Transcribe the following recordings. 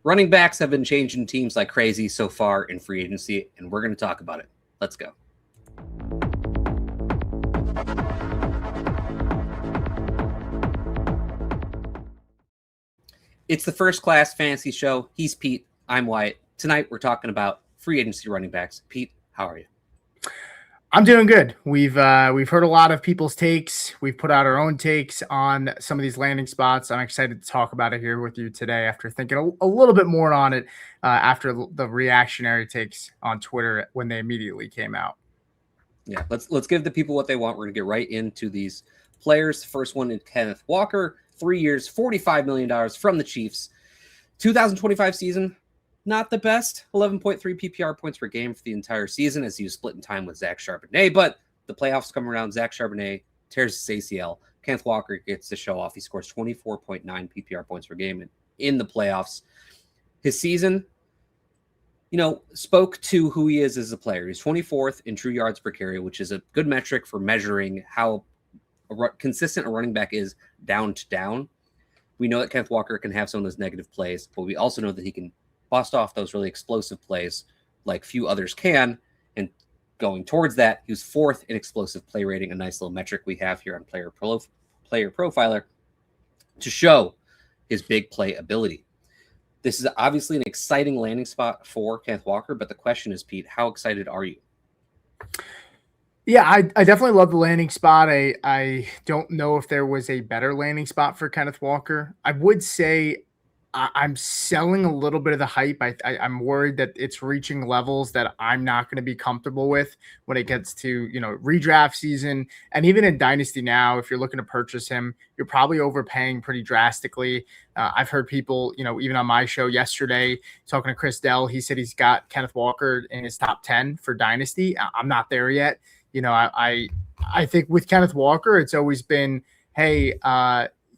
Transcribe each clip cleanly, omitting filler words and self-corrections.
Running backs have been changing teams like crazy so far in free agency, and we're going to talk about it. Let's go. It's the First Class Fantasy Show. He's Pete. I'm Wyatt. Tonight, we're talking about free agency running backs. Pete, how are you? I'm doing good. We've heard a lot of people's takes. We've put out our own takes on some of these landing spots. I'm excited to talk about it here with you today after thinking a little bit more on it after the reactionary takes on Twitter when they immediately came out. Yeah, let's give the people what they want. We're going to get right into these players. The first one is Kenneth Walker, 3 years, $45 million from the Chiefs. 2025 season, not the best. 11.3 PPR points per game for the entire season as he was split in time with Zach Charbonnet. But the playoffs come around. Zach Charbonnet tears his ACL. Kenneth Walker gets to show off. He scores 24.9 PPR points per game in the playoffs. His season, spoke to who he is as a player. He's 24th in true yards per carry, which is a good metric for measuring how consistent a running back is down to down. We know that Kenneth Walker can have some of those negative plays, but we also know that he can bust off those really explosive plays like few others can. And going towards that, he was 4th in explosive play rating, a nice little metric we have here on Player Profiler to show his big play ability. This is obviously an exciting landing spot for Kenneth Walker, but the question is, Pete, how excited are you? Yeah, I definitely love the landing spot. I don't know if there was a better landing spot for Kenneth Walker. I would say I'm selling a little bit of the hype. I'm worried that it's reaching levels that I'm not going to be comfortable with when it gets to, redraft season. And even in Dynasty now, if you're looking to purchase him, you're probably overpaying pretty drastically. I've heard people, even on my show yesterday, talking to Chris Dell, he said he's got Kenneth Walker in his top 10 for Dynasty. I'm not there yet. I think with Kenneth Walker, it's always been, hey,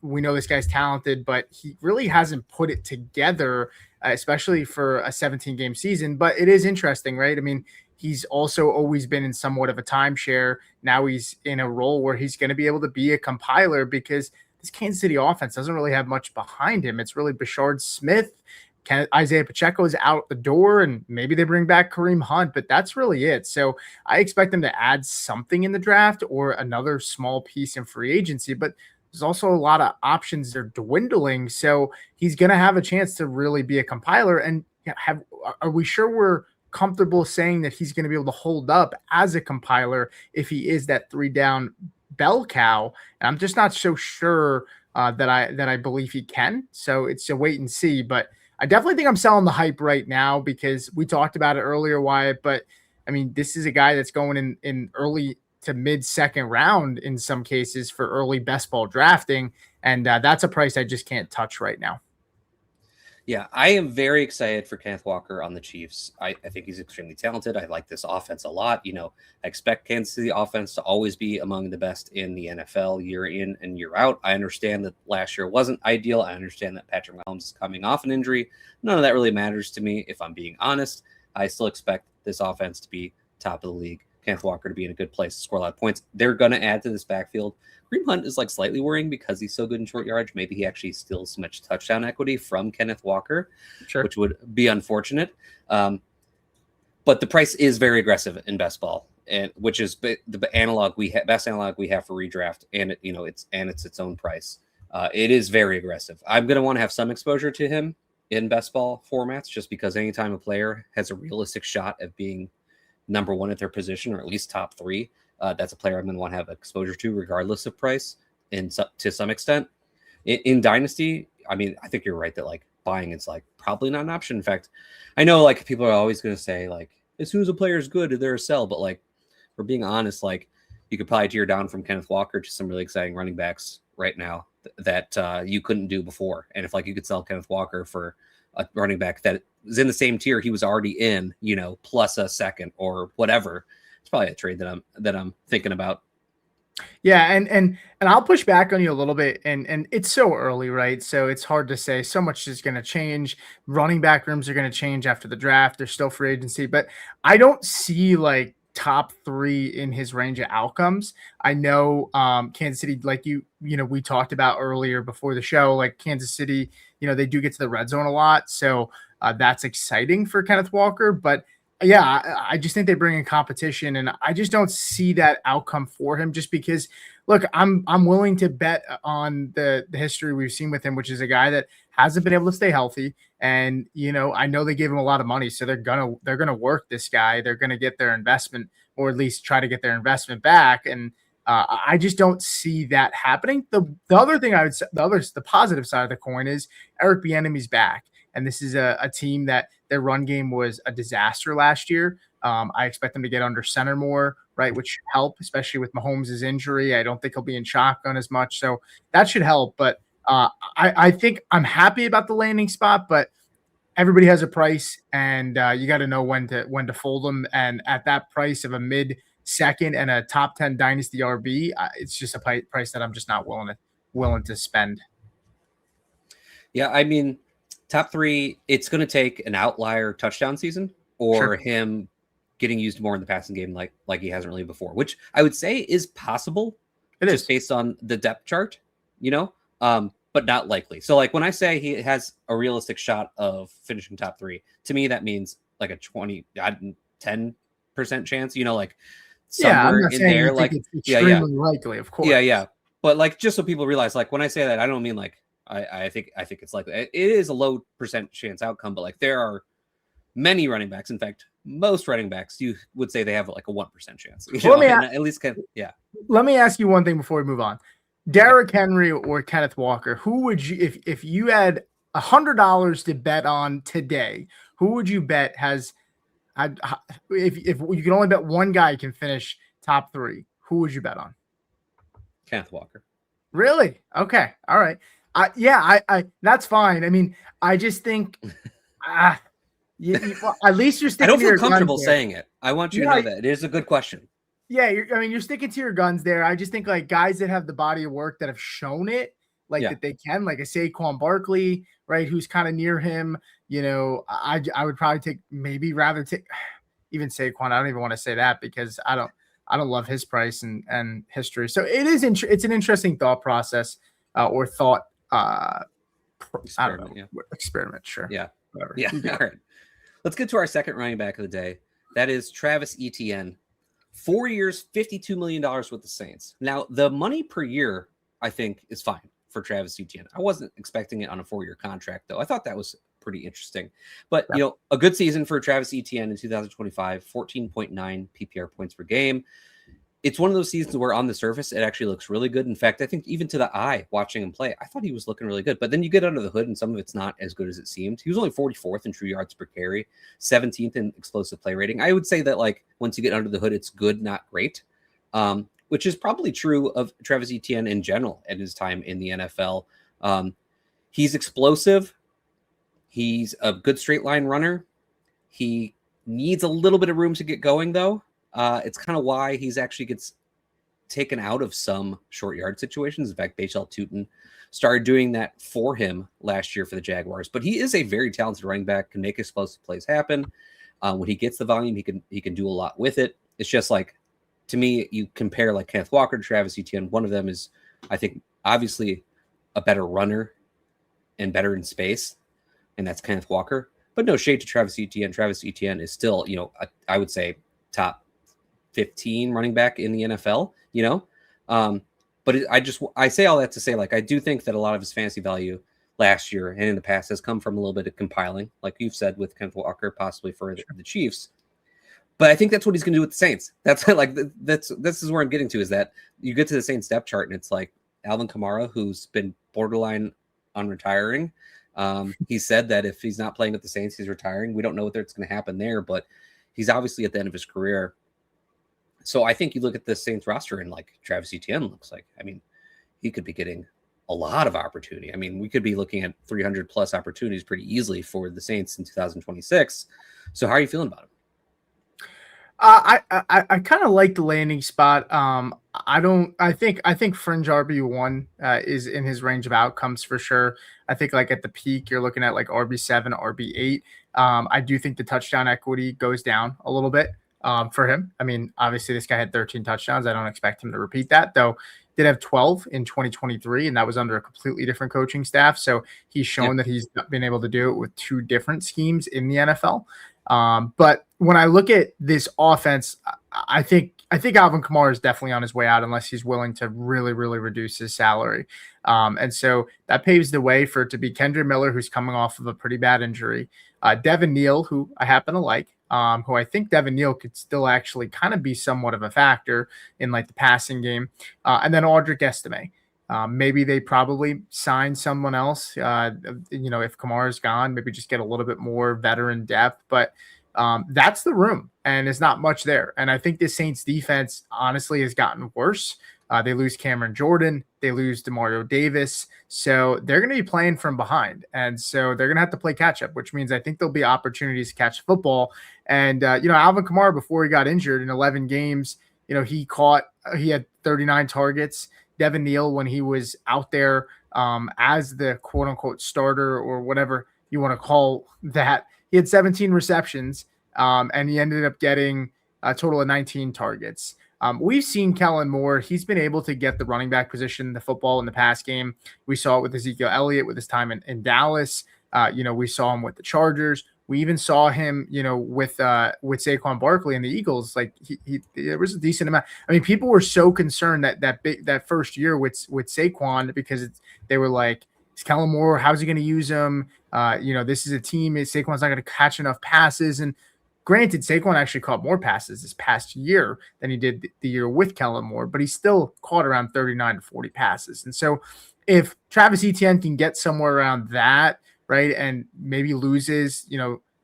we know this guy's talented, but he really hasn't put it together, especially for a 17-game season. But it is interesting, right? I mean, he's also always been in somewhat of a timeshare. Now he's in a role where he's going to be able to be a compiler because this Kansas City offense doesn't really have much behind him. It's really Bashard Smith. Isaiah Pacheco is out the door, and maybe they bring back Kareem Hunt, but that's really it. So I expect them to add something in the draft or another small piece in free agency, but there's also a lot of options that are dwindling. So he's going to have a chance to really be a compiler. And are we sure we're comfortable saying that he's going to be able to hold up as a compiler if he is that 3-down bell cow? And I'm just not so sure that I believe he can. So it's a wait and see. But I definitely think I'm selling the hype right now because we talked about it earlier, Wyatt. But I mean, this is a guy that's going in early to mid-second round in some cases for early best ball drafting. And that's a price I just can't touch right now. Yeah, I am very excited for Kenneth Walker on the Chiefs. I think he's extremely talented. I like this offense a lot. I expect Kansas City offense to always be among the best in the NFL year in and year out. I understand that last year wasn't ideal. I understand that Patrick Mahomes is coming off an injury. None of that really matters to me, if I'm being honest. I still expect this offense to be top of the league. Kenneth Walker to be in a good place to score a lot of points. They're going to add to this backfield. Kareem Hunt is slightly worrying because he's so good in short yardage. Maybe he actually steals so much touchdown equity from Kenneth Walker, which would be unfortunate. But the price is very aggressive in best ball, and which is the best analog we have for redraft, and it's its own price. It is very aggressive. I'm going to want to have some exposure to him in best ball formats, just because anytime a player has a realistic shot of being number one at their position, or at least top 3, that's a player I'm going to want to have exposure to regardless of price to some extent. In Dynasty, I mean, I think you're right that buying is probably not an option. In fact, I know people are always going to say as soon as a player is good, they're a sell, but we're being honest, you could probably tear down from Kenneth Walker to some really exciting running backs right now that you couldn't do before. And if you could sell Kenneth Walker for a running back that is in the same tier he was already in, plus a second or whatever, it's probably a trade that I'm thinking about. Yeah, and I'll push back on you a little bit, and it's so early, right? So it's hard to say. So much is going to change. Running back rooms are going to change after the draft. There's still free agency, but I don't see top 3 in his range of outcomes. I know Kansas City, like we talked about earlier before the show, like Kansas City, they do get to the red zone a lot. So that's exciting for Kenneth Walker. But yeah, I just think they bring in competition, and I just don't see that outcome for him just because, look, I'm willing to bet on the history we've seen with him, which is a guy that hasn't been able to stay healthy. And, I know they gave him a lot of money, so they're gonna work this guy. They're gonna get their investment, or at least try to get their investment back. And I just don't see that happening. The other thing I would say, the positive side of the coin is Eric Bieniemy's back. And this is a team that their run game was a disaster last year. I expect them to get under center more, right, which should help, especially with Mahomes' injury. I don't think he'll be in shotgun as much, so that should help. But I think I'm happy about the landing spot, but everybody has a price, and you got to know when to fold them. And at that price of a mid-second and a top 10 dynasty RB, it's just a price that I'm just not willing to spend. Yeah, I mean, top 3, it's going to take an outlier touchdown season or him getting used more in the passing game like he hasn't really before, which I would say is possible. It is based on the depth chart, but not likely. So like when I say he has a realistic shot of finishing top 3, to me, that means like a 10% chance, like somewhere in there. Like it's extremely likely, of course. Yeah. But like, just so people realize, like when I say that, I don't mean like, I think it's likely. It is a low percent chance outcome, but like there are many running backs. In fact, most running backs, you would say they have like a 1% chance. At least, yeah. Let me ask you one thing before we move on. Derrick Henry or Kenneth Walker, who would you, if you had $100 to bet on today, who would you bet if you can only bet one guy can finish top 3, who would you bet on? Kenneth Walker. Really? Okay. All right. I that's fine. I mean, I just think at least you're sticking. I don't feel comfortable saying it. I want you to know that it is a good question. Yeah, you're sticking to your guns there. I just think like guys that have the body of work that have shown it, that they can, like a Saquon Barkley, right, who's kind of near him. I would probably rather take even Saquon. I don't even want to say that because I don't love his price and history. So it's an interesting thought process or thought. Experiment, sure. Yeah. Whatever. Yeah. All right. Let's get to our second running back of the day. That is Travis Etienne. 4 years, $52 million with the Saints. Now, the money per year, I think, is fine for Travis Etienne. I wasn't expecting it on a 4-year contract, though. I thought that was pretty interesting. But, a good season for Travis Etienne in 2025, 14.9 PPR points per game. It's one of those seasons where on the surface, it actually looks really good. In fact, I think even to the eye watching him play, I thought he was looking really good. But then you get under the hood and some of it's not as good as it seemed. He was only 44th in true yards per carry, 17th in explosive play rating. I would say that like once you get under the hood, it's good, not great, which is probably true of Travis Etienne in general at his time in the NFL. He's explosive. He's a good straight line runner. He needs a little bit of room to get going, though. It's kind of why he's actually gets taken out of some short yard situations. In fact, Bachel Tutin started doing that for him last year for the Jaguars. But he is a very talented running back, can make explosive plays happen. When he gets the volume, he can do a lot with it. It's just like, to me, you compare like Kenneth Walker to Travis Etienne. One of them is, I think, obviously a better runner and better in space, and that's Kenneth Walker. But no shade to Travis Etienne. Travis Etienne is still, I would say top 15 running back in the NFL, but I say all that to say, like, I do think that a lot of his fantasy value last year and in the past has come from a little bit of compiling, like you've said with Kenneth Walker, possibly for the Chiefs. But I think that's what he's going to do with the Saints. That's like, this is where I'm getting to, is that you get to the Saints depth chart and it's like Alvin Kamara, who's been borderline on retiring. He said that if he's not playing with the Saints, he's retiring. We don't know what's going to happen there, but he's obviously at the end of his career. So I think you look at the Saints roster and like Travis Etienne looks like, I mean, he could be getting a lot of opportunity. I mean, we could be looking at 300 plus opportunities pretty easily for the Saints in 2026. So how are you feeling about him? I kind of like the landing spot. I think fringe RB1 is in his range of outcomes for sure. I think like at the peak, you're looking at like RB7, RB8. I do think the touchdown equity goes down a little bit. for him. I mean, obviously this guy had 13 touchdowns. I don't expect him to repeat that, though. Did have 12 in 2023, and that was under a completely different coaching staff. So he's shown that he's been able to do it with two different schemes in the NFL. But when I look at this offense, I think Alvin Kamara is definitely on his way out unless he's willing to really, really reduce his salary. And so that paves the way for it to be Kendra Miller, who's coming off of a pretty bad injury. Devin Neal, who I happen to like, who I think Devin Neal could still actually kind of be somewhat of a factor in like the passing game. And then Audric Estime. Maybe they probably sign someone else. If Kamara's gone, maybe just get a little bit more veteran depth. But that's the room, and there's not much there. And I think the Saints defense honestly has gotten worse. They lose Cameron Jordan. They lose DeMario Davis. So they're going to be playing from behind. And so they're going to have to play catch up, which means I think there'll be opportunities to catch football. And, Alvin Kamara, before he got injured in 11 games, he had 39 targets. Devin Neal, when he was out there as the quote unquote starter or whatever you want to call that, he had 17 receptions and he ended up getting a total of 19 targets. We've seen Kellen Moore. He's been able to get the running back position, the football in the pass game. We saw it with Ezekiel Elliott with his time in Dallas. We saw him with the Chargers. We even saw him, with Saquon Barkley and the Eagles. Like there was a decent amount. I mean, people were so concerned that first year with Saquon because they were like, is Kellen Moore, how's he going to use him? This is a team. Saquon's not going to catch enough passes. And granted, Saquon actually caught more passes this past year than he did the year with Kellen Moore, but he still caught around 39 to 40 passes. And so if Travis Etienne can get somewhere around that, right, and maybe loses,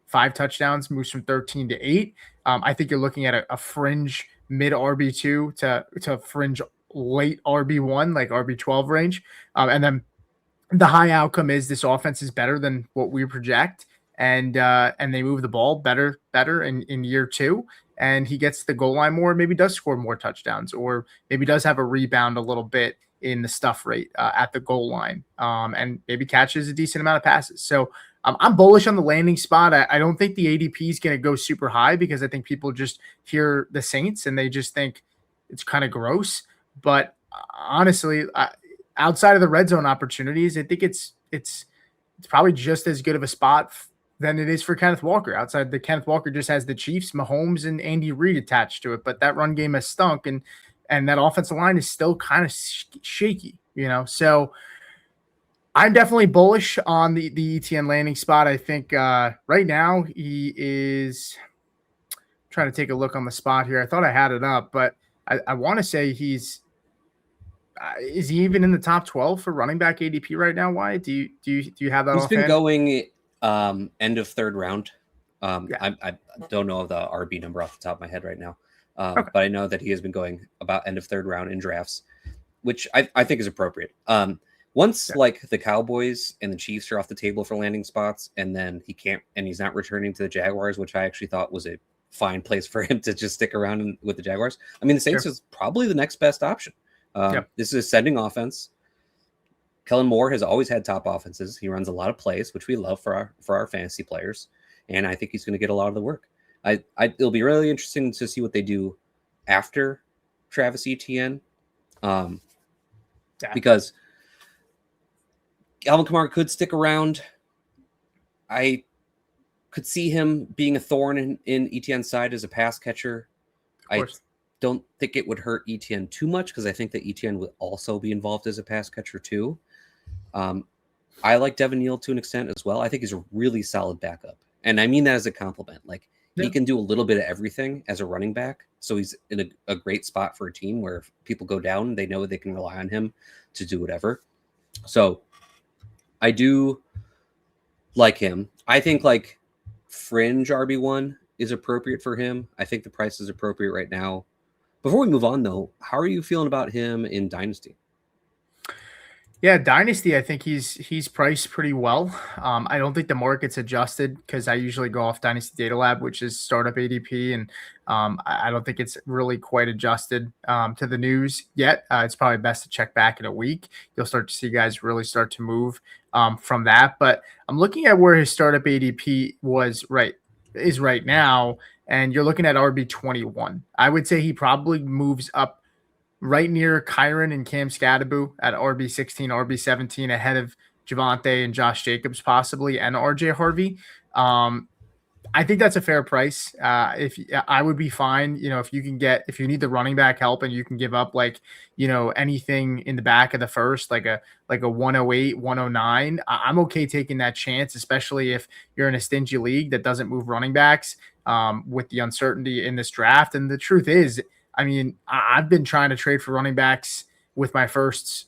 5 touchdowns, moves from 13 to 8, I think you're looking at a fringe mid RB2 to fringe late RB1, like RB12 range. And then the high outcome is this offense is better than what we project. And they move the ball better in year 2, and he gets the goal line more, maybe does score more touchdowns, or maybe does have a rebound a little bit in the stuff rate at the goal line, and maybe catches a decent amount of passes. So I'm bullish on the landing spot. I don't think the ADP is going to go super high because I think people just hear the Saints and they just think it's kind of gross. But honestly, outside of the red zone opportunities, I think it's probably just as good of a spot than it is for Kenneth Walker. Outside the Kenneth Walker just has the Chiefs, Mahomes, and Andy Reid attached to it, but that run game has stunk, and that offensive line is still kind of shaky, So I'm definitely bullish on the ETN landing spot. I think right now he is trying to take a look on the spot here. I thought I had it up, but I want to say is he even in the top 12 for running back ADP right now? Why do you have that? He's been going end of third round. I don't know the RB number off the top of my head right now, but I know that he has been going about end of third round in drafts, which I think is appropriate. Once like the Cowboys and the Chiefs are off the table for landing spots, and then he's not returning to the Jaguars, which I actually thought was a fine place for him to just stick around with the Jaguars. I mean, the Saints is probably the next best option. This is a sending offense. Kellen Moore has always had top offenses. He runs a lot of plays, which we love for our fantasy players, and I think he's going to get a lot of the work. It'll be really interesting to see what they do after Travis Etienne, because Alvin Kamara could stick around. I could see him being a thorn in Etienne's side as a pass catcher. I don't think it would hurt Etienne too much because I think that Etienne would also be involved as a pass catcher too. I like Devin Neal to an extent as well. I think he's a really solid backup. And I mean that as a compliment. Like he can do a little bit of everything as a running back. So he's in a great spot for a team where if people go down, they know they can rely on him to do whatever. So I do like him. I think like fringe RB1 is appropriate for him. I think the price is appropriate right now. Before we move on, though, how are you feeling about him in Dynasty? Yeah, Dynasty, I think he's priced pretty well. I don't think the market's adjusted because I usually go off Dynasty Data Lab, which is startup ADP, and I don't think it's really quite adjusted to the news yet. It's probably best to check back in a week. You'll start to see guys really start to move from that. But I'm looking at where his startup ADP was right is right now, and you're looking at RB21. I would say he probably moves up right near Kyron and Cam Scadaboo at RB16, RB17, ahead of Javonte and Josh Jacobs possibly, and RJ Harvey. I think that's a fair price. If I would be fine, if you can get, if you need the running back help and you can give up like, anything in the back of the first, like a 108, 109, I'm okay taking that chance, especially if you're in a stingy league that doesn't move running backs with the uncertainty in this draft. And the truth is, I mean, I've been trying to trade for running backs with my firsts,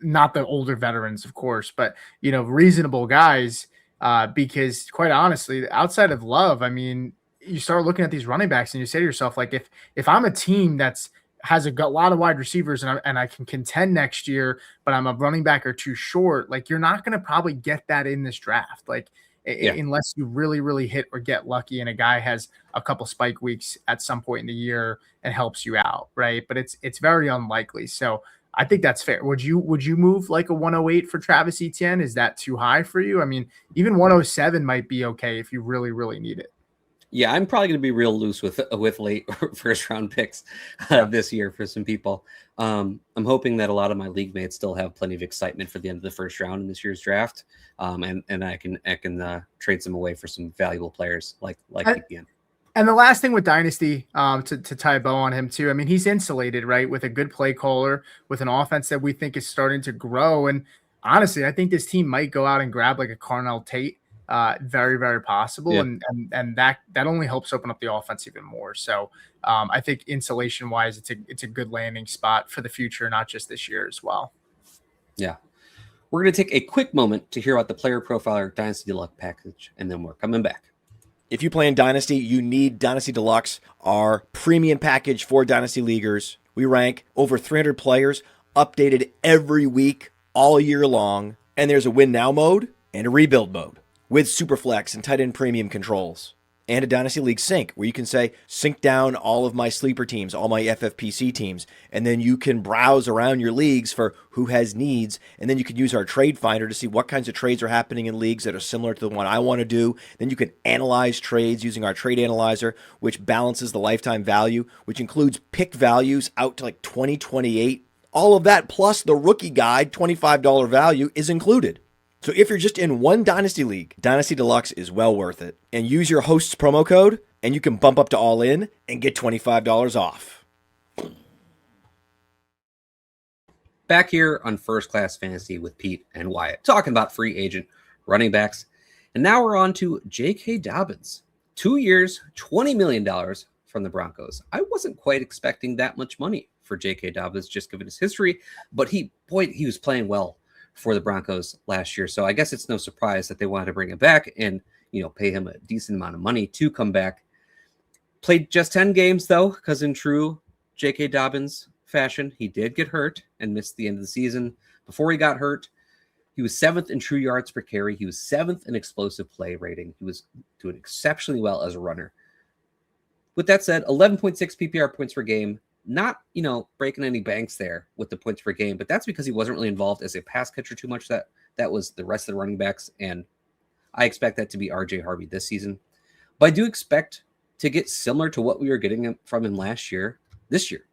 not the older veterans, of course, but, reasonable guys. Because quite honestly, outside of Love, I mean, you start looking at these running backs and you say to yourself, like, if I'm a team that's has a lot of wide receivers and I can contend next year, but I'm a running back or two short, like you're not going to probably get that in this draft, like unless you really, really hit or get lucky and a guy has a couple spike weeks at some point in the year and helps you out, right? But it's very unlikely. So I think that's fair. Would you move like a 108 for Travis Etienne? Is that too high for you? I mean, even 107 might be okay if you really, really need it. Yeah, I'm probably going to be real loose with late first round picks this year for some people. I'm hoping that a lot of my league mates still have plenty of excitement for the end of the first round in this year's draft, and I can trade some away for some valuable players like Etienne. And the last thing with Dynasty, to tie a bow on him too, I mean, he's insulated, right, with a good play caller, with an offense that we think is starting to grow. And honestly, I think this team might go out and grab like a Carnell Tate, very, very possible. Yeah. And that only helps open up the offense even more. So I think insulation wise, it's a good landing spot for the future, not just this year as well. Yeah. We're going to take a quick moment to hear about the Player Profiler Dynasty Deluxe package, and then we're coming back. If you play in Dynasty, you need Dynasty Deluxe, our premium package for Dynasty Leaguers. We rank over 300 players, updated every week, all year long. And there's a win now mode and a rebuild mode with Superflex and tight end premium controls. And a Dynasty League sync where you can say, sync down all of my sleeper teams, all my FFPC teams, and then you can browse around your leagues for who has needs, and then you can use our trade finder to see what kinds of trades are happening in leagues that are similar to the one I want to do. Then you can analyze trades using our trade analyzer, which balances the lifetime value, which includes pick values out to like 2028. All of that plus the rookie guide, $25 value is included. So if you're just in one Dynasty League, Dynasty Deluxe is well worth it. And use your host's promo code, and you can bump up to all in and get $25 off. Back here on First Class Fantasy with Pete and Wyatt, talking about free agent running backs. And now we're on to J.K. Dobbins. 2 years, $20 million from the Broncos. I wasn't quite expecting that much money for J.K. Dobbins, just given his history. But he was playing well for the Broncos last year. So I guess it's no surprise that they wanted to bring him back and, pay him a decent amount of money to come back. Played just 10 games though, because in true J.K. Dobbins fashion, he did get hurt and missed the end of the season. Before he got hurt, he was 7th in true yards per carry. He was 7th in explosive play rating. He was doing exceptionally well as a runner. With that said, 11.6 PPR points per game. Not, breaking any banks there with the points per game, but that's because he wasn't really involved as a pass catcher too much. That was the rest of the running backs, and I expect that to be RJ Harvey this season. But I do expect to get similar to what we were getting from him last year, this year.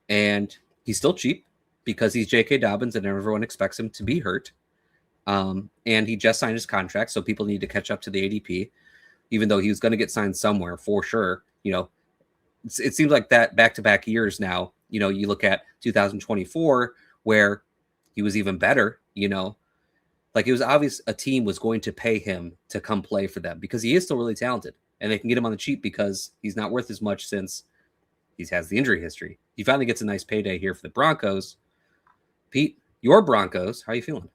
And he's still cheap because he's J.K. Dobbins and everyone expects him to be hurt. And he just signed his contract, so people need to catch up to the ADP, even though he was going to get signed somewhere for sure, It seems like that back-to-back years now, you look at 2024 where he was even better, like it was obvious a team was going to pay him to come play for them because he is still really talented and they can get him on the cheap because he's not worth as much since he has the injury history. He finally gets a nice payday here for the Broncos. Pete, your Broncos, how are you feeling?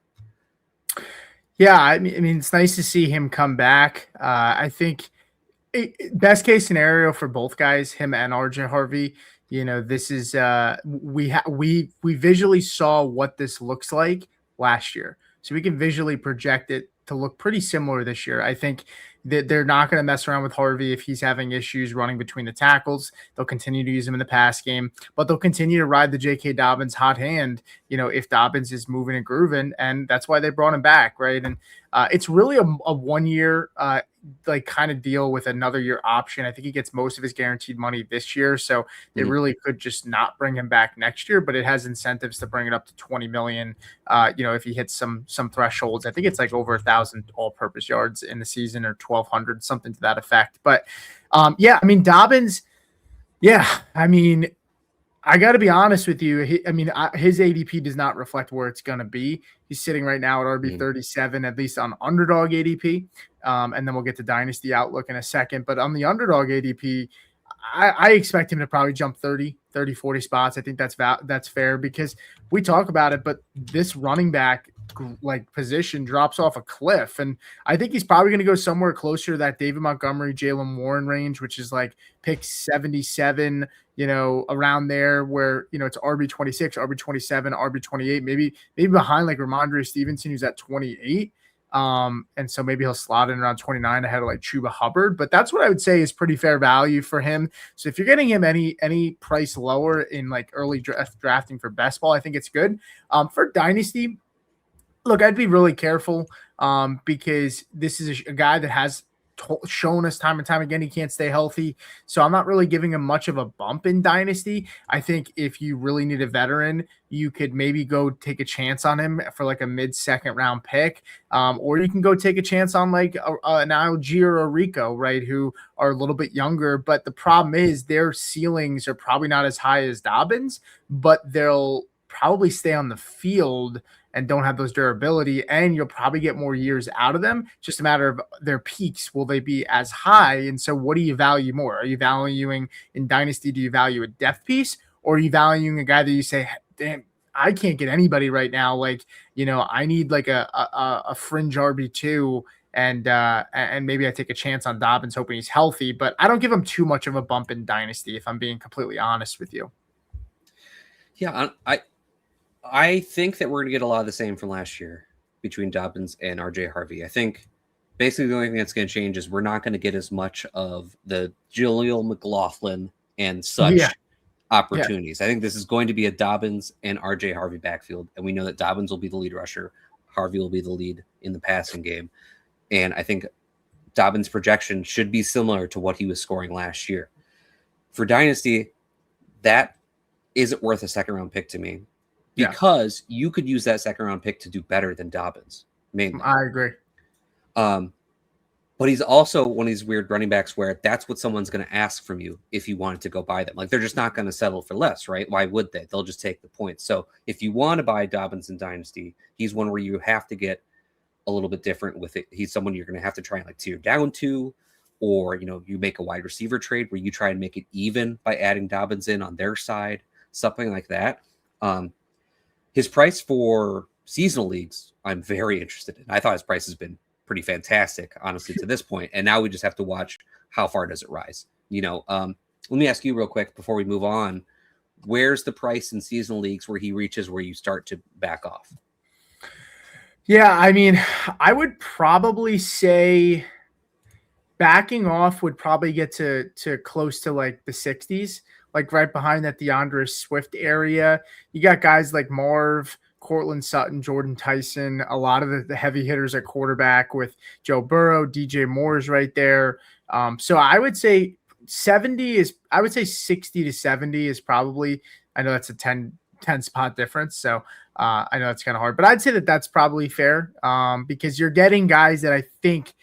Yeah, I mean, it's nice to see him come back. I think best case scenario for both guys, him and RJ Harvey, this is we visually saw what this looks like last year. So we can visually project it to look pretty similar this year. I think that they're not going to mess around with Harvey if he's having issues running between the tackles. They'll continue to use him in the pass game, but they'll continue to ride the J.K. Dobbins hot hand, if Dobbins is moving and grooving, and that's why they brought him back, right? And it's really a 1 year like kind of deal with another year option. I think he gets most of his guaranteed money this year, so they really could just not bring him back next year. But it has incentives to bring it up to 20 million. If he hits some thresholds, I think it's like over 1,000 all-purpose yards in the season or 1,200, something to that effect. But Dobbins. Yeah, I got to be honest with you. His ADP does not reflect where it's going to be. He's sitting right now at RB 37, at least on underdog ADP. And then we'll get to Dynasty Outlook in a second. But on the underdog ADP, I expect him to probably jump 30, 40 spots. I think that's fair because we talk about it, but this running back position drops off a cliff. And I think he's probably going to go somewhere closer to that David Montgomery, Jalen Warren range, which is like pick 77, around there where, it's RB 26, RB 27, RB 28, maybe behind like Ramondre Stevenson, who's at 28. And so maybe he'll slot in around 29 ahead of like Chuba Hubbard, but that's what I would say is pretty fair value for him. So if you're getting him any price lower in like early drafting for best ball, I think it's good. For Dynasty, look, I'd be really careful because this is a guy that has shown us time and time again he can't stay healthy. So I'm not really giving him much of a bump in Dynasty. I think if you really need a veteran, you could maybe go take a chance on him for like a mid-second round pick. Or you can go take a chance on like an Allgeier or a Rico, right, who are a little bit younger. But the problem is their ceilings are probably not as high as Dobbins, but they'll probably stay on the field and don't have those durability, and you'll probably get more years out of them. Just a matter of their peaks. Will they be as high? And so what do you value more? Are you valuing in Dynasty? Do you value a depth piece, or are you valuing a guy that you say, damn, I can't get anybody right now. Like, I need like a fringe RB2 and maybe I take a chance on Dobbins hoping he's healthy, but I don't give him too much of a bump in Dynasty if I'm being completely honest with you. Yeah, I think that we're going to get a lot of the same from last year between Dobbins and RJ Harvey. I think basically the only thing that's going to change is we're not going to get as much of the Jaleel McLaughlin and such opportunities. Yeah. I think this is going to be a Dobbins and RJ Harvey backfield, and we know that Dobbins will be the lead rusher. Harvey will be the lead in the passing game. And I think Dobbins' projection should be similar to what he was scoring last year. For Dynasty, that isn't worth a second-round pick to me. Because you could use that second-round pick to do better than Dobbins, mainly. I agree. But he's also one of these weird running backs where that's what someone's going to ask from you if you wanted to go buy them. Like, they're just not going to settle for less, right? Why would they? They'll just take the points. So if you want to buy Dobbins in Dynasty, he's one where you have to get a little bit different with it. He's someone you're going to have to try and like tier down to, or, you make a wide receiver trade where you try and make it even by adding Dobbins in on their side, something like that. His price for seasonal leagues, I'm very interested in. I thought his price has been pretty fantastic, honestly, to this point. And now we just have to watch how far does it rise. Let me ask you real quick before we move on. Where's the price in seasonal leagues where he reaches where you start to back off? Yeah, I would probably say backing off would probably get to close to like the 60s. Like right behind that DeAndre Swift area. You got guys like Marv, Cortland Sutton, Jordan Tyson, a lot of the heavy hitters at quarterback with Joe Burrow, DJ Moore's right there. So I would say 60 to 70 is probably, I know that's a 10 spot difference. So I know that's kind of hard, but I'd say that's probably fair because you're getting guys that I think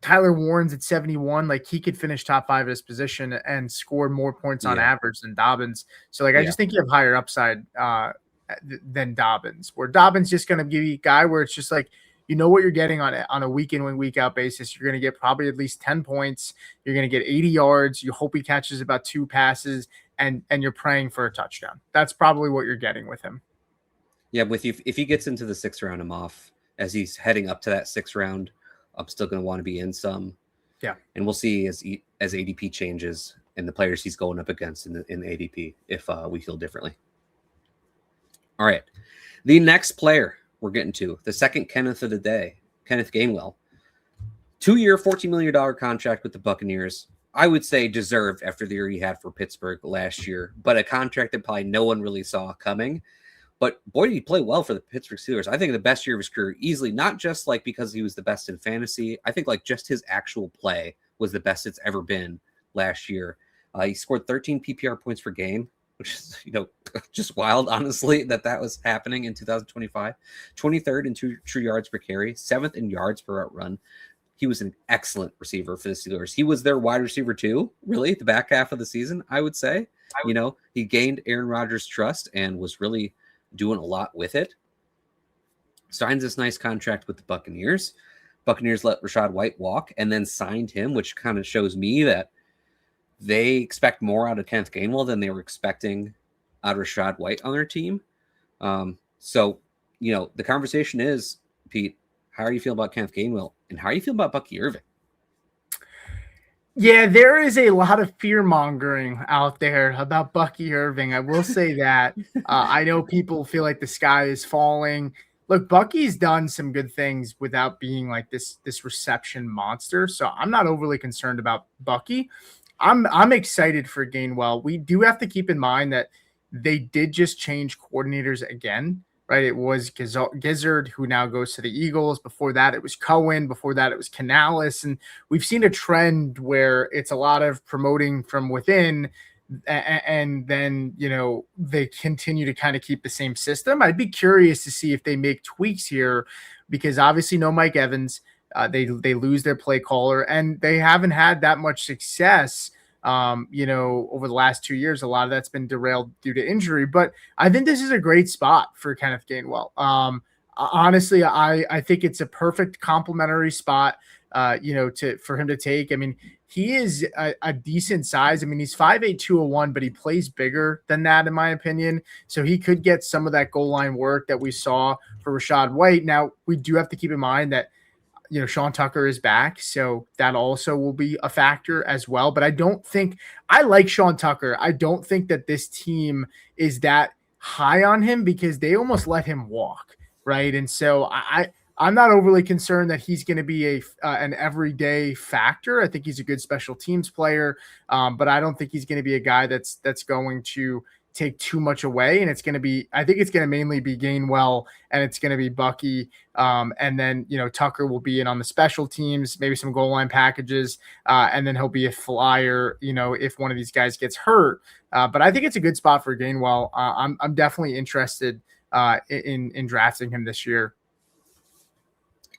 Tyler Warren's at 71. Like, he could finish top 5 at his position and score more points on average than Dobbins. So I just think you have higher upside than Dobbins, where Dobbins just going to give you a guy where it's just like, what you're getting on a week in, week out basis. You're going to get probably at least 10 points. You're going to get 80 yards. You hope he catches about 2 passes and you're praying for a touchdown. That's probably what you're getting with him. Yeah. If he gets into the 6th round, I'm off. As he's heading up to that 6th round, I'm still going to want to be in some. Yeah. And we'll see as ADP changes and the players he's going up against in the ADP if we feel differently. All right. The next player we're getting to, the second Kenneth of the day, Kenneth Gainwell. 2-year, $14 million contract with the Buccaneers. I would say deserved after the year he had for Pittsburgh last year, but a contract that probably no one really saw coming. But boy, did he play well for the Pittsburgh Steelers. I think the best year of his career easily, not just like because he was the best in fantasy. I think like just his actual play was the best it's ever been last year. He scored 13 PPR points per game, which is, just wild, honestly, that was happening in 2025. 23rd in true yards per carry, 7th in yards per route run. He was an excellent receiver for the Steelers. He was their wide receiver too, really, the back half of the season, I would say. He gained Aaron Rodgers' trust and was really doing a lot with it. Signs this nice contract with the Buccaneers. Buccaneers let Rachaad White walk and then signed him, which kind of shows me that they expect more out of Kenneth Gainwell than they were expecting out of Rachaad White on their team. So, the conversation is, Pete, how are you feeling about Kenneth Gainwell and how are you feeling about Bucky Irving? Yeah, there is a lot of fear mongering out there about Bucky Irving. I will say that. I know people feel like the sky is falling. Look, Bucky's done some good things without being like this reception monster. So I'm not overly concerned about Bucky. I'm excited for Gainwell. We do have to keep in mind that they did just change coordinators again, right? It was Gizzard, who now goes to the Eagles. Before that, it was Cohen. Before that, it was Canales. And we've seen a trend where it's a lot of promoting from within, and then, they continue to kind of keep the same system. I'd be curious to see if they make tweaks here, because obviously no Mike Evans. They lose their play caller, and they haven't had that much success, over the last 2 years. A lot of that's been derailed due to injury, but I think this is a great spot for Kenneth Gainwell. Honestly, I think it's a perfect complementary spot, for him to take. I mean, he is a decent size. I mean, he's 5'8", 201, but he plays bigger than that, in my opinion. So he could get some of that goal line work that we saw for Rachaad White. Now, we do have to keep in mind that Sean Tucker is back, so that also will be a factor as well. But I like Sean Tucker. I don't think that this team is that high on him because they almost let him walk, right? And so I'm not overly concerned that he's going to be an everyday factor. I think he's a good special teams player, but I don't think he's going to be a guy that's going to take too much away. And I think it's going to mainly be Gainwell, and it's going to be Bucky. And then, Tucker will be in on the special teams, maybe some goal line packages. And then he'll be a flyer, if one of these guys gets hurt. But I think it's a good spot for Gainwell. I'm definitely interested in drafting him this year.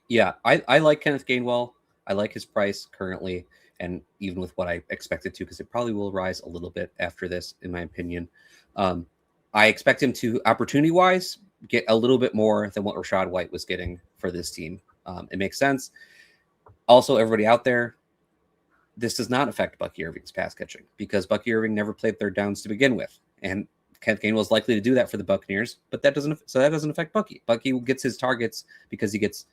Yeah, I like Kenneth Gainwell. I like his price currently, and even with what I expected to, because it probably will rise a little bit after this, in my opinion. I expect him to, opportunity-wise, get a little bit more than what Rachaad White was getting for this team. It makes sense. Also, everybody out there, this does not affect Bucky Irving's pass catching because Bucky Irving never played third downs to begin with, and Kenneth Gainwell is likely to do that for the Buccaneers, but that doesn't affect Bucky. Bucky gets his targets because he gets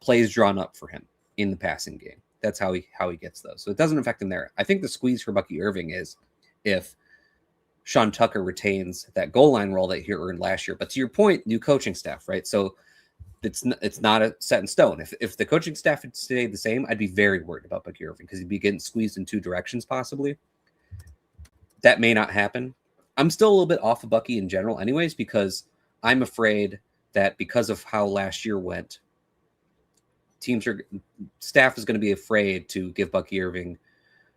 plays drawn up for him in the passing game. That's how he gets those. So it doesn't affect him there. I think the squeeze for Bucky Irving is if Sean Tucker retains that goal line role that he earned last year. But to your point, new coaching staff, right? So it's not a set in stone. If the coaching staff had stayed the same, I'd be very worried about Bucky Irving because he'd be getting squeezed in two directions possibly. That may not happen. I'm still a little bit off of Bucky in general anyways, because I'm afraid that because of how last year went, staff is going to be afraid to give Bucky Irving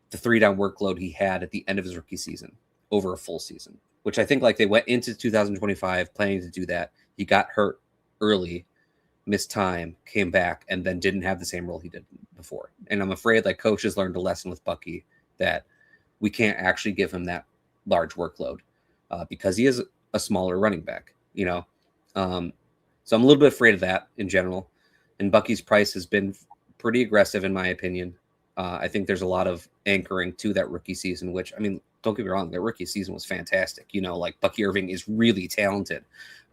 the 3-down workload he had at the end of his rookie season over a full season, which I think like they went into 2025 planning to do that. He got hurt early, missed time, came back, and then didn't have the same role he did before. And I'm afraid like coaches learned a lesson with Bucky that we can't actually give him that large workload because he is a smaller running back, So I'm a little bit afraid of that in general. And Bucky's price has been pretty aggressive, in my opinion. I think there's a lot of anchoring to that rookie season, which, I mean, don't get me wrong, their rookie season was fantastic. Like Bucky Irving is really talented.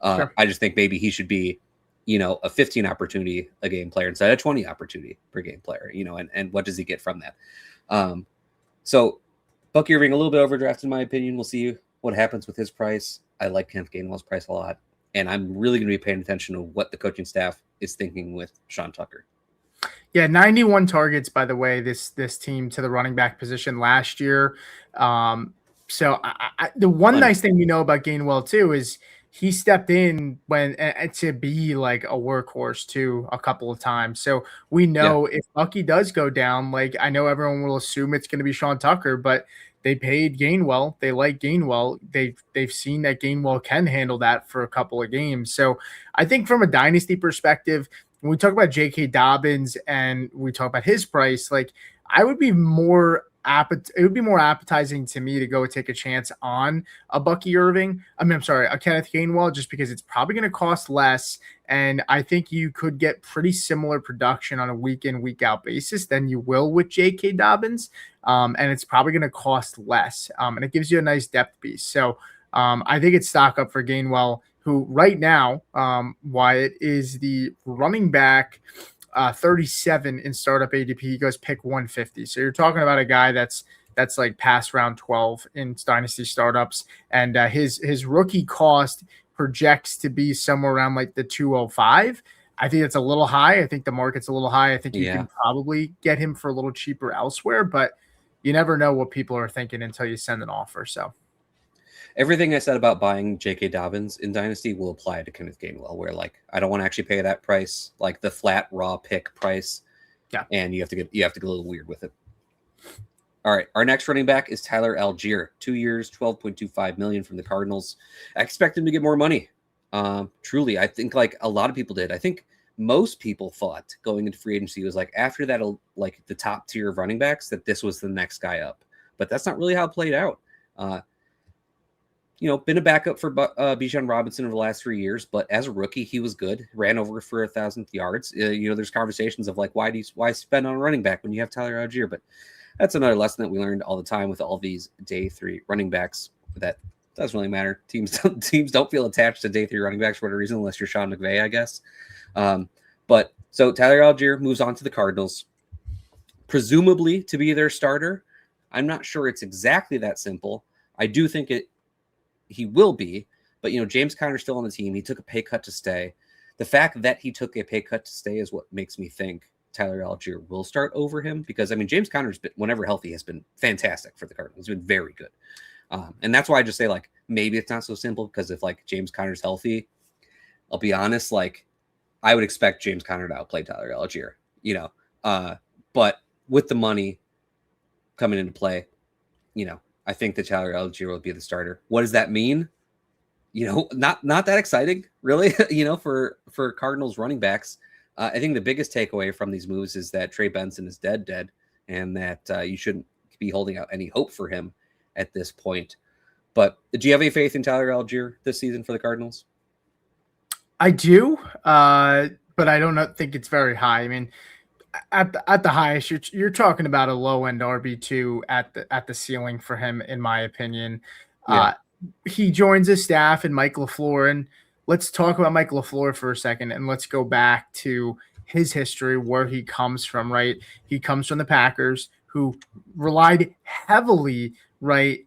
Sure. I just think maybe he should be, a 15 opportunity a game player instead of 20 opportunity per game player, and what does he get from that? So Bucky Irving, a little bit overdrafted, in my opinion. We'll see what happens with his price. I like Kenneth Gainwell's price a lot. And I'm really going to be paying attention to what the coaching staff is thinking with Sean Tucker. Yeah, 91 targets, by the way, this team to the running back position last year. So the one nice thing we know about Gainwell, too, is he stepped in when to be like a workhorse too a couple of times. So we Yeah. know if Bucky does go down, like I know everyone will assume it's going to be Sean Tucker, but they paid Gainwell. They like Gainwell. They've seen that Gainwell can handle that for a couple of games. So I think from a dynasty perspective, when we talk about J.K. Dobbins and we talk about his price, like I would be more it would be more appetizing to me to go take a chance on a Bucky Irving. I'm sorry, a Kenneth Gainwell, just because it's probably going to cost less. And I think you could get pretty similar production on a week in, week out basis than you will with J.K. Dobbins. And it's probably going to cost less. And it gives you a nice depth piece. So I think it's stock up for Gainwell, who right now, Wyatt, is the running back 37 in startup ADP. He goes pick 150. So you're talking about a guy that's like past round 12 in dynasty startups, and his rookie cost projects to be somewhere around like the 205. I think it's a little high. I think the market's a little high. I think you can probably get him for a little cheaper elsewhere, but you never know what people are thinking until you send an offer. So everything I said about buying J.K. Dobbins in Dynasty will apply to Kenneth Gainwell, where like I don't want to actually pay that price, like the flat raw pick price. Yeah. And you have to get a little weird with it. All right. Our next running back is Tyler Allgeier, 2 years, $12.25 million from the Cardinals. I expect him to get more money. Truly, I think like a lot of people did. I think most people thought going into free agency was like after that, like the top tier of running backs, that this was the next guy up. But that's not really how it played out. Been a backup for Bijan Robinson over the last 3 years, but as a rookie, he was good. Ran over for 1,000 yards. There's conversations of like, why spend on a running back when you have Tyler Allgeier? But that's another lesson that we learned all the time with all these day 3 running backs. That doesn't really matter. Teams don't feel attached to day 3 running backs for whatever reason, unless you're Sean McVay, I guess. But so Tyler Allgeier moves on to the Cardinals, presumably to be their starter. I'm not sure it's exactly that simple. I do think he will be, but James Conner's still on the team. He took a pay cut to stay. The fact that he took a pay cut to stay is what makes me think Tyler Allgeier will start over him, because James Conner's been, whenever healthy, has been fantastic for the Cardinals. He's been very good. And that's why I just say like maybe it's not so simple, because if like James Conner's healthy, I'll be honest, like I would expect James Conner to outplay Tyler Allgeier, but with the money coming into play, I think that Tyler Allgeier will be the starter. What does that mean? Not that exciting, really, for Cardinals running backs. I think the biggest takeaway from these moves is that Trey Benson is dead, and that you shouldn't be holding out any hope for him at this point. But do you have any faith in Tyler Allgeier this season for the Cardinals? I do, but I don't think it's very high. I mean, at the highest, you're talking about a low end RB2 at the ceiling for him, in my opinion. Yeah. He joins his staff and Mike LaFleur, and let's talk about Mike LaFleur for a second, and let's go back to his history, where he comes from. Right, he comes from the Packers, who relied heavily in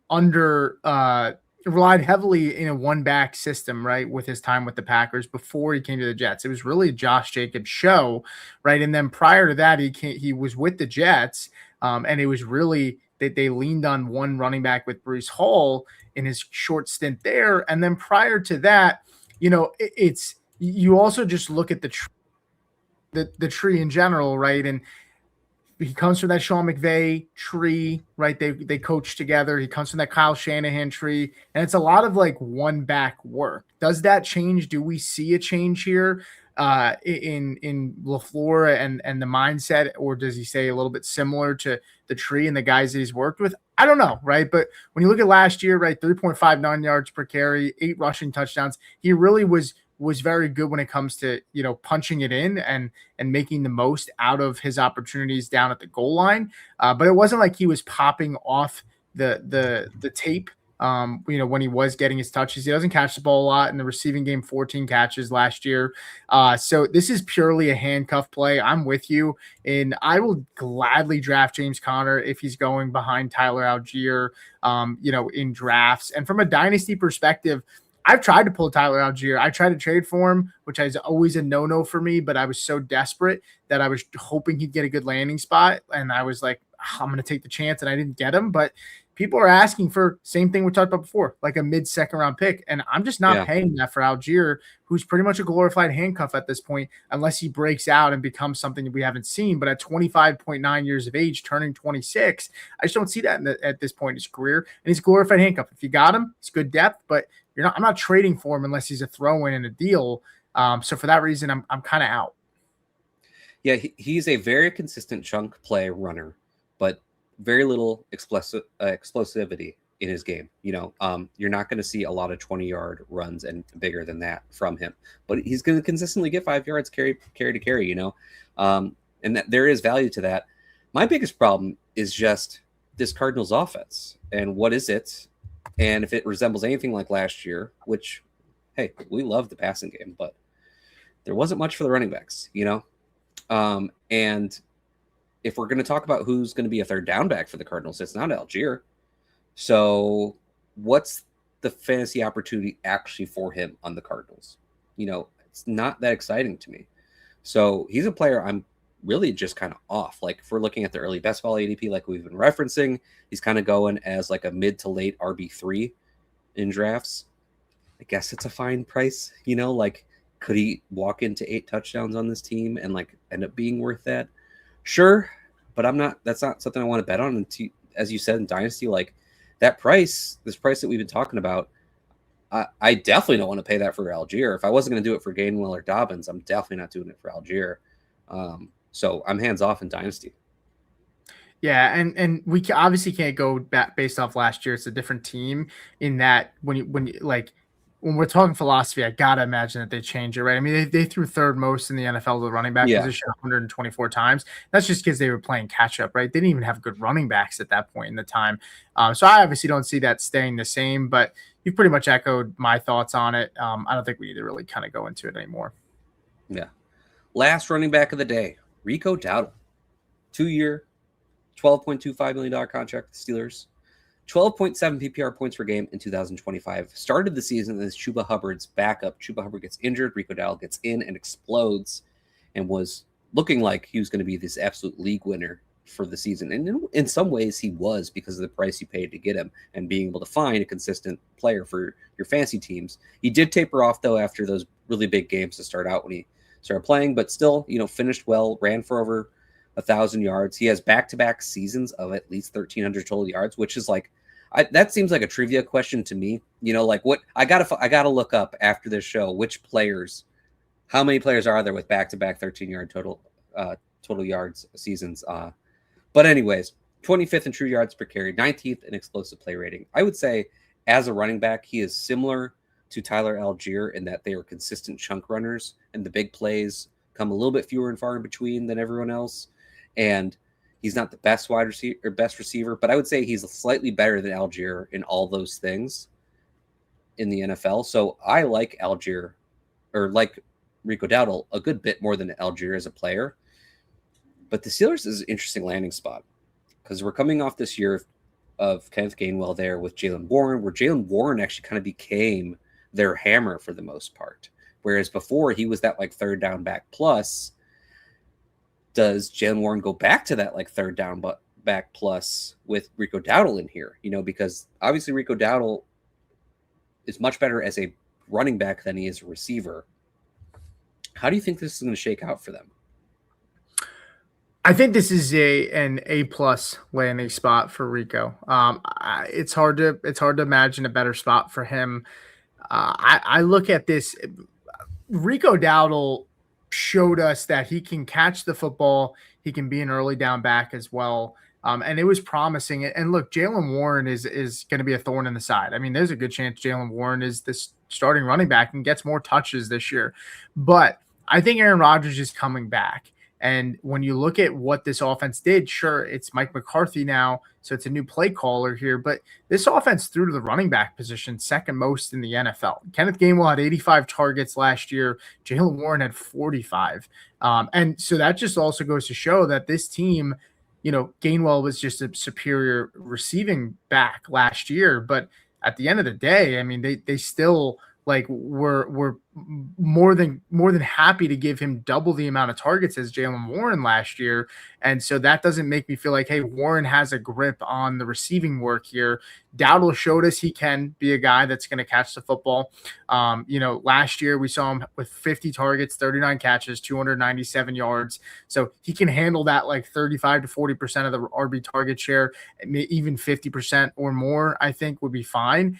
a one-back system, right, with his time with the Packers before he came to the Jets. It was really Josh Jacobs' show, right? And then prior to that, he was with the Jets, and it was really that they leaned on one running back with Breece Hall in his short stint there. And then prior to that, it's you also just look at the tree in general, right? And he comes from that Sean McVay tree, right? They coach together. He comes from that Kyle Shanahan tree, and it's a lot of like one back work. Does that change? Do we see a change here in LaFleur and the mindset, or does he stay a little bit similar to the tree and the guys that he's worked with? I don't know, right? But when you look at last year, right, 3.59 yards per carry, 8 rushing touchdowns, he really was very good when it comes to punching it in and making the most out of his opportunities down at the goal line. But it wasn't like he was popping off the tape. When he was getting his touches, he doesn't catch the ball a lot in the receiving game. 14 catches last year. So this is purely a handcuff play. I'm with you, and I will gladly draft James Conner if he's going behind Tyler Allgeier. In drafts, and from a dynasty perspective, I've tried to pull Tyler Allgeier. I tried to trade for him, which is always a no-no for me, but I was so desperate that I was hoping he'd get a good landing spot. And I was like, I'm going to take the chance, and I didn't get him. But people are asking for same thing we talked about before, like a mid-second round pick. And I'm just not paying that for Allgeier, who's pretty much a glorified handcuff at this point, unless he breaks out and becomes something that we haven't seen. But at 25.9 years of age, turning 26, I just don't see that at this point in his career. And he's a glorified handcuff. If you got him, it's good depth, but I'm not trading for him unless he's a throw-in in a deal. So for that reason, I'm kind of out. Yeah, he's a very consistent chunk play runner, but very little explosivity in his game. You're not going to see a lot of 20-yard runs and bigger than that from him, but he's going to consistently get 5 yards carry to carry, and that there is value to that. My biggest problem is just this Cardinals offense, and what is it? And if it resembles anything like last year, which, hey, we love the passing game, but there wasn't much for the running backs, and if we're going to talk about who's going to be a third down back for the Cardinals, it's not Allgeier. So what's the fantasy opportunity actually for him on the Cardinals? It's not that exciting to me. So he's a player I'm really just kind of off. Like if we're looking at the early best ball ADP, like we've been referencing, he's kind of going as like a mid to late RB3 in drafts. I guess it's a fine price, like could he walk into 8 touchdowns on this team and like end up being worth that? Sure, but that's not something I want to bet on. And as you said in Dynasty, like this price that we've been talking about, I definitely don't want to pay that for Allgeier. If I wasn't going to do it for Gainwell or Dobbins, I'm definitely not doing it for Allgeier. So I'm hands off in Dynasty. Yeah, and we obviously can't go back based off last year. It's a different team in that when we're talking philosophy, I gotta imagine that they change it, right? I mean, they threw third most in the NFL to the running back position 124 times. That's just because they were playing catch up, right? They didn't even have good running backs at that point in the time. So I obviously don't see that staying the same, but you've pretty much echoed my thoughts on it. I don't think we need to really kind of go into it anymore. Yeah. Last running back of the day, Rico Dowdle. 2-year, $12.25 million contract with the Steelers. 12.7 PPR points per game in 2025. Started the season as Chuba Hubbard's backup. Chuba Hubbard gets injured. Rico Dowdle gets in and explodes and was looking like he was going to be this absolute league winner for the season. And in some ways he was because of the price you paid to get him and being able to find a consistent player for your fantasy teams. He did taper off, though, after those really big games to start out when he started playing, but still, finished well, ran for over 1,000 yards. He has back-to-back seasons of at least 1,300 total yards, which is like, that seems like a trivia question to me. Like what I gotta look up after this show, how many players are there with back-to-back 13-yard total yards seasons? But anyways, 25th in true yards per carry, 19th in explosive play rating. I would say as a running back, he is similar to Tyler Allgeier in that they are consistent chunk runners and the big plays come a little bit fewer and far in between than everyone else. And he's not the best wide receiver or best receiver, but I would say he's slightly better than Allgeier in all those things in the NFL. So I like Allgeier or like Rico Dowdle a good bit more than Allgeier as a player. But the Steelers is an interesting landing spot because we're coming off this year of Kenneth Gainwell there with Jaylen Warren, where Jaylen Warren actually kind of became their hammer for the most part. Whereas before he was that like third down back plus. Does Jaylen Warren go back to that like third down back plus with Rico Dowdle in here? Because obviously Rico Dowdle is much better as a running back than he is a receiver. How do you think this is going to shake out for them? I think this is an A+ landing spot for Rico. It's hard to imagine a better spot for him. I look at this. Rico Dowdle showed us that he can catch the football. He can be an early down back as well. And it was promising. And look, Jaylen Warren is going to be a thorn in the side. I mean, there's a good chance Jaylen Warren is this starting running back and gets more touches this year. But I think Aaron Rodgers is coming back. And when you look at what this offense did, sure, it's Mike McCarthy now, so it's a new play caller here, but this offense threw to the running back position second most in the NFL. Kenneth Gainwell had 85 targets last year. Jaylen Warren had 45. And so that just also goes to show that this team, Gainwell was just a superior receiving back last year, but at the end of the day, I mean, they still like we're more than happy to give him double the amount of targets as Jaylen Warren last year. And so that doesn't make me feel like, hey, Warren has a grip on the receiving work here. Dowdle showed us he can be a guy that's going to catch the football. Last year we saw him with 50 targets, 39 catches, 297 yards. So he can handle that like 35 to 40% of the RB target share, even 50% or more, I think would be fine.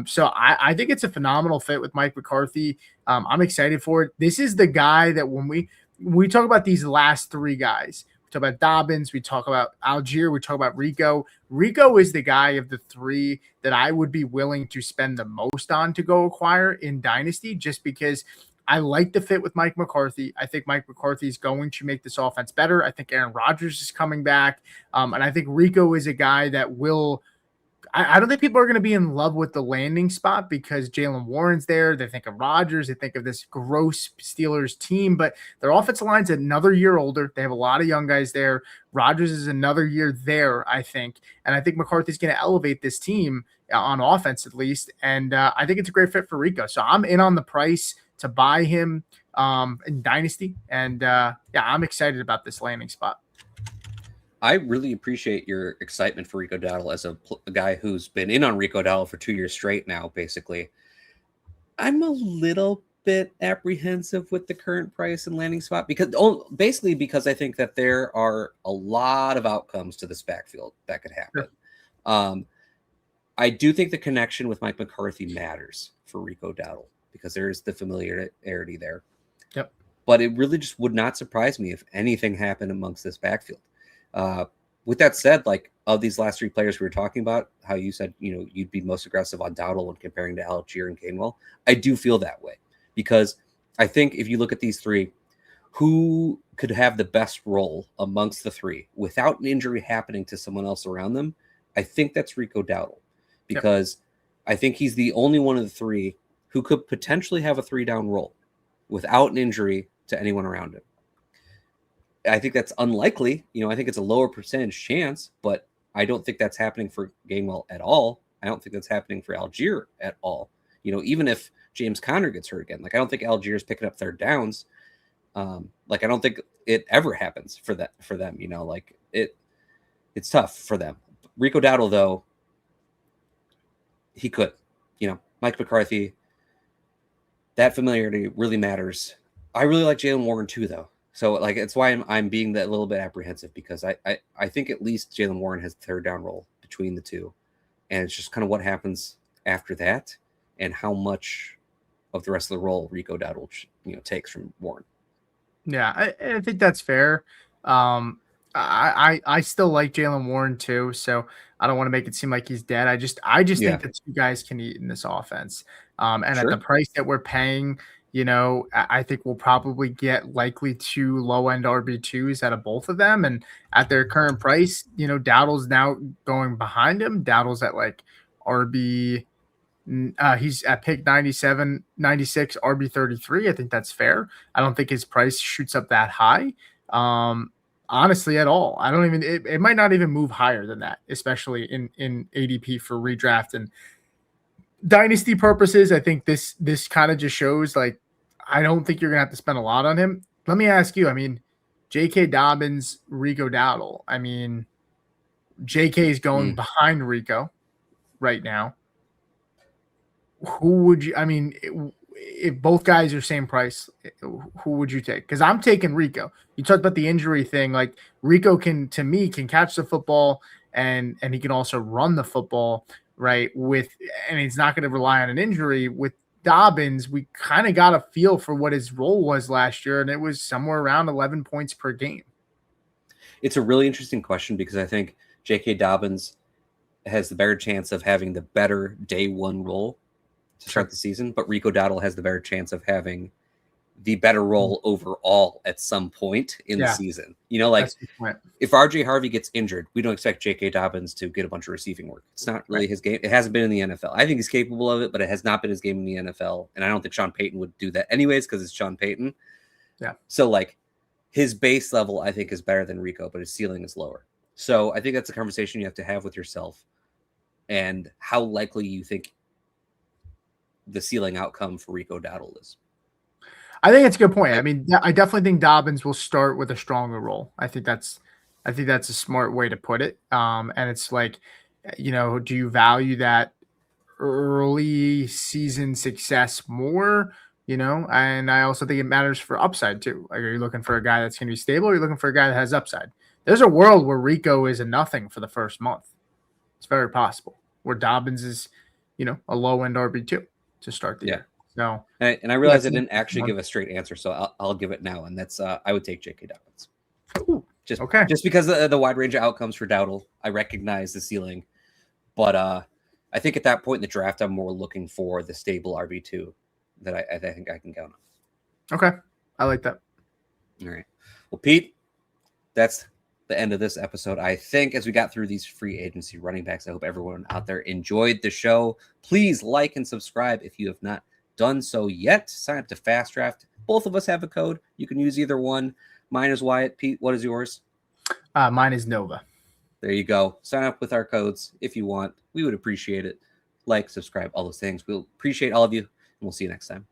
So I think it's a phenomenal fit with Mike McCarthy. I'm excited for it. This is the guy that when we talk about these last three guys, we talk about Dobbins, we talk about Allgeier, we talk about Rico. Rico is the guy of the three that I would be willing to spend the most on to go acquire in Dynasty, just because I like the fit with Mike McCarthy. I think Mike McCarthy is going to make this offense better. I think Aaron Rodgers is coming back. And I think Rico is a guy that will – I don't think people are going to be in love with the landing spot because Jaylen Warren's there. They think of Rodgers. They think of this gross Steelers team, but their offensive line's another year older. They have a lot of young guys there. Rodgers is another year there, I think. And I think McCarthy's going to elevate this team on offense at least. And I think it's a great fit for Rico. So I'm in on the price to buy him in Dynasty. And I'm excited about this landing spot. I really appreciate your excitement for Rico Dowdle as a guy who's been in on Rico Dowdle for 2 years straight now, basically. I'm a little bit apprehensive with the current price and landing spot because I think that there are a lot of outcomes to this backfield that could happen. Sure. I do think the connection with Mike McCarthy matters for Rico Dowdle because there's the familiarity there. Yep. But it really just would not surprise me if anything happened amongst this backfield. With that said, like of these last three players we were talking about, how you said, you'd be most aggressive on Dowdle when comparing to Allgeier and Gainwell. I do feel that way because I think if you look at these three, who could have the best role amongst the three without an injury happening to someone else around them? I think that's Rico Dowdle because I think he's the only one of the three who could potentially have a 3-down role without an injury to anyone around him. I think that's unlikely. I think it's a lower percentage chance, but I don't think that's happening for Gainwell at all. I don't think that's happening for Allgeier at all. Even if James Conner gets hurt again, like I don't think Allgeier is picking up third downs. I don't think it ever happens for them. It's tough for them. Rico Dowdle, though, he could. Mike McCarthy, that familiarity really matters. I really like Jaylen Warren too, though. So it's why I'm being that little bit apprehensive because I think at least Jaylen Warren has the third down role between the two. And it's just kind of what happens after that and how much of the rest of the role Rico Dowdle takes from Warren. Yeah, I think that's fair. I still like Jaylen Warren too, so I don't want to make it seem like he's dead. I just think the two guys can eat in this offense. And sure. At the price that we're paying, I think we'll probably get likely 2 low-end RB2s out of both of them. And at their current price, Dowdle's now going behind him. Dowdle's at like RB he's at pick 97, 96, RB 33. I think that's fair. I don't think his price shoots up that high. Honestly, at all. I don't even it might not even move higher than that, especially in ADP for redraft and Dynasty purposes. I think this kind of just shows I don't think you're gonna have to spend a lot on him. Let me ask you, J.K. Dobbins, Rico Dowdle. J.K. is going behind Rico right now. Who would you if both guys are same price, who would you take? Because I'm taking Rico. You talked about the injury thing. Rico can catch the football and he can also run the football, right? And he's not going to rely on an injury. With Dobbins, we kind of got a feel for what his role was last year, and it was somewhere around 11 points per game. It's a really interesting question because I think J.K. Dobbins has the better chance of having the better day one role to start the season, but Rico Dowdle has the better chance of having the better role overall at some point in the season. If RJ Harvey gets injured, we don't expect J.K. Dobbins to get a bunch of receiving work. It's not really his game. It hasn't been in the NFL. I think he's capable of it, but it has not been his game in the NFL. And I don't think Sean Payton would do that anyways because it's Sean Payton. Yeah. So his base level, I think, is better than Rico, but his ceiling is lower. So I think that's a conversation you have to have with yourself and how likely you think the ceiling outcome for Rico Dowdle is. I think it's a good point. I mean, I definitely think Dobbins will start with a stronger role. I think that's a smart way to put it. And it's like, do you value that early season success more? And I also think it matters for upside too. Like, are you looking for a guy that's going to be stable, or are you looking for a guy that has upside? There's a world where Rico is a nothing for the first month. It's very possible. Where Dobbins is, a low end RB2 to start the year. No, and I realized I didn't actually give a straight answer, so I'll give it now, and that's I would take J.K. Dobbins. Ooh, just because of the wide range of outcomes for Dowdle. I recognize the ceiling, but I think at that point in the draft, I'm more looking for the stable RB2 that I think I can count on. Okay, I like that. All right, well, Pete, that's the end of this episode. I think as we got through these free agency running backs, I hope everyone out there enjoyed the show. Please like and subscribe if you have not done so yet. Sign up to FastDraft. Both of us have a code. You can use either one. Mine is Wyatt. Pete, what is yours? Mine is Nova. There you go. Sign up with our codes if you want. We would appreciate it. Like, subscribe, all those things. We'll appreciate all of you, and we'll see you next time.